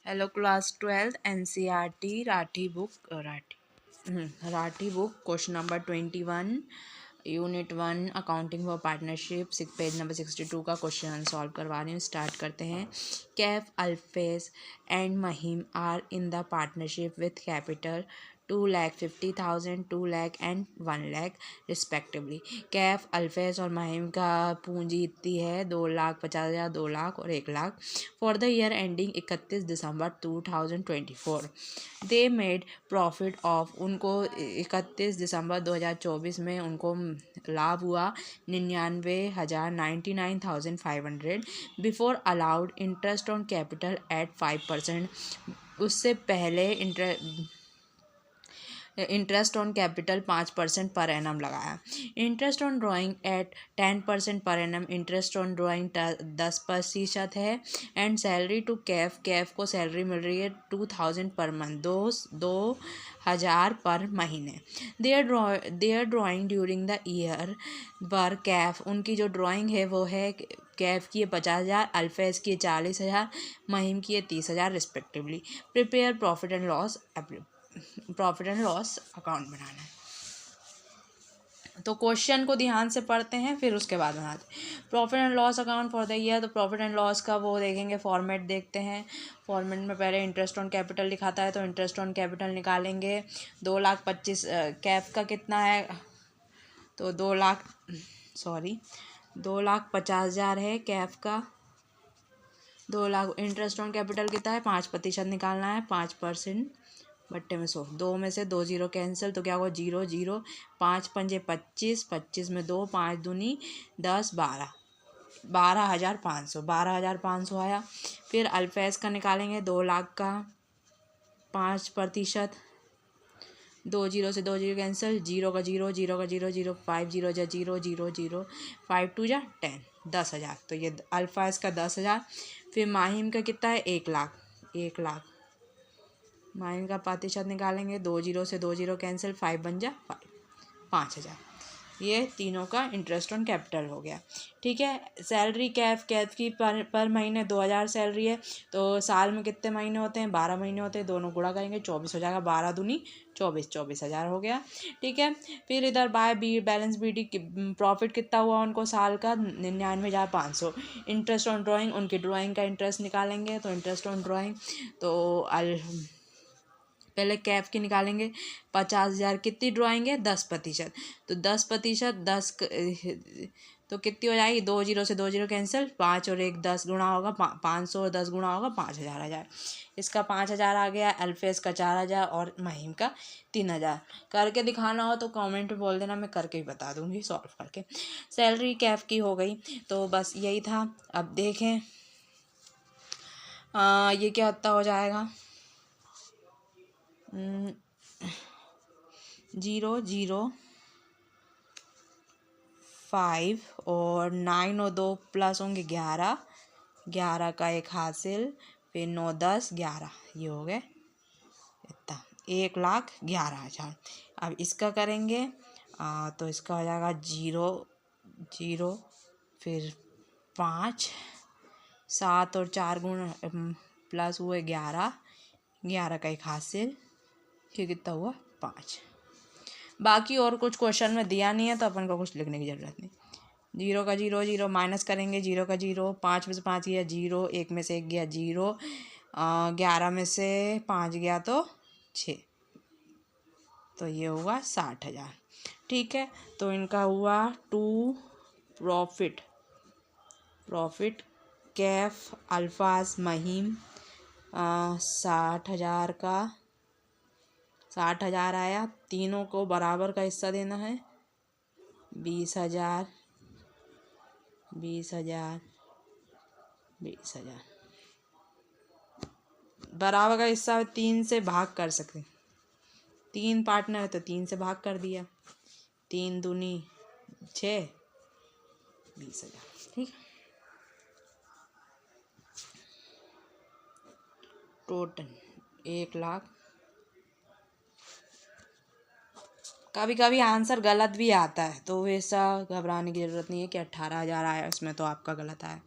Hello class 12 NCERT Rathi book Rathi book question number 21 unit 1 accounting for partnership page number 62 का question solve करवा रही हूँ। Start करते हैं। Kaif Alfez and Mahim are in the partnership with capital 2,50,000, 2 lakh and 1 lakh respectively. Kaif Alfez और महिम का पूंजी इतनी है 2,50,000, 2 लाख और 1 lakh for the year ending 31 December 2024। They made profit of, उनको 31 दिसंबर 2024 में उनको लाभ हुआ 99,500 before allowed interest on capital eight 5%। उससे पहले interest on capital 5% per annum लगाया। Interest on drawing eight 10% per annum, interest on drawing 10% है। एंड सैलरी टू कैफ को सैलरी मिल रही है 2,000 पर मंथ, 2,000 पर महीने। Their drawing during the year पर कैफ, उनकी जो ड्राइंग है वो है कैफ की 50,000, अल्फेज की 40,000, महिम की 30,000 respectively. Prepare profit and loss account बनाना है। तो क्वेश्चन को ध्यान से पढ़ते हैं फिर उसके बाद बनाते हैं। Profit and loss account for the year, तो प्रॉफिट एंड लॉस का वो देखेंगे, फॉर्मेट देखते हैं। फॉर्मेट में पहले इंटरेस्ट ऑन कैपिटल लिखाता है तो इंटरेस्ट ऑन कैपिटल निकालेंगे। 2,25,000 कैफ का कितना है, तो 2,50,000 है कैफ का। 2 लाख इंटरेस्ट ऑन कैपिटल कितना है, 5% निकालना है। 5% बट्टे में 100, 2 में से 2 जीरो कैंसिल, तो क्या होगा 0 0, 5 पंजे 25, 25 में 2, 5 दूनी 10, 12,500 आया। फिर अल्फेज का निकालेंगे 2 लाख का 5%, 2 जीरो से 2 जीरो कैंसिल, 0 का 0, 0 का 0, 0 5 जीरो जा 0 0 0, 5 2 जा 10, 10,000। तो ये अल्फाज का 10,000। फिर माहिम का कितना है 1 लाख, 1 लाख माहिम का प्रतिशत निकालेंगे, 2 जीरो से 2 जीरो कैंसिल, 5 बन जा 5,000। ये तीनों का इंटरेस्ट ऑन कैपिटल हो गया। ठीक है। सैलरी कैफ की पर महीने 2,000 सैलरी है, तो साल में कितने महीने होते हैं, 12 महीने होते हैं। दोनों गुणा करेंगे 24 हो जाएगा, 12 दूनी 24, 24,000 हो गया। ठीक है। फिर इधर बाय बैलेंस BD प्रॉफिट कितना हुआ उनको साल का 99,500। इंटरेस्ट ऑन ड्राइंग, उनकी ड्राइंग का इंटरेस्ट निकालेंगे, तो इंटरेस्ट ऑन ड्राइंग तो पहले कैफ की निकालेंगे। 50,000 कितनी ड्राइंग है, 10%, तो 10%, 10 तो कितनी हो जाएगी, 2 जीरो से 2 जीरो कैंसिल, 5 और 1 10 गुणा होगा 500 और 10 गुणा होगा 5,000 आ जाए। इसका 5,000 आ गया, अल्फेज का 4,000 और महिम का 3,000। करके दिखाना हो तो कमेंट में बोल देना, मैं करके ही बता दूंगी सॉल्व करके। सैलरी कैफ की हो गई, तो बस यही था। अब देखें ये क्या होता हो जाएगा, 0 0 5 और 9 और 2 प्लस होंगे 11, 11 का 1 हासिल, फिर 9 10 11, ये हो गए इतना 1,11,000। अब इसका करेंगे तो इसका हो जाएगा 0 0, फिर 5, 7 और 4 गुण प्लस हुए 11, 11 का 1 हासिल, ये कितना हुआ 5। बाकी और कुछ क्वेश्चन में दिया नहीं है तो अपन को कुछ लिखने की ज़रूरत नहीं। 0 का 0 0 माइनस करेंगे, 0 का 0, 5 में से 5 गया 0, 1 में से 1 गया 0, 11 में से 5 गया तो 6, तो ये हुआ 60,000। ठीक है। तो इनका हुआ टू प्रॉफिट कैफ अल्फाज महिम 60,000 का 60,000 आया। तीनों को बराबर का हिस्सा देना है, 20,000 20,000 20,000 बराबर का हिस्सा 3 से भाग कर सकते, 3 पार्टनर है तो 3 से भाग कर दिया, 3 दूनी 6, 20,000। ठीक। टोटल 1 लाख। कभी कभी आंसर गलत भी आता है, तो वैसा घबराने की ज़रूरत नहीं है कि 18,000 आया उसमें तो आपका गलत आया।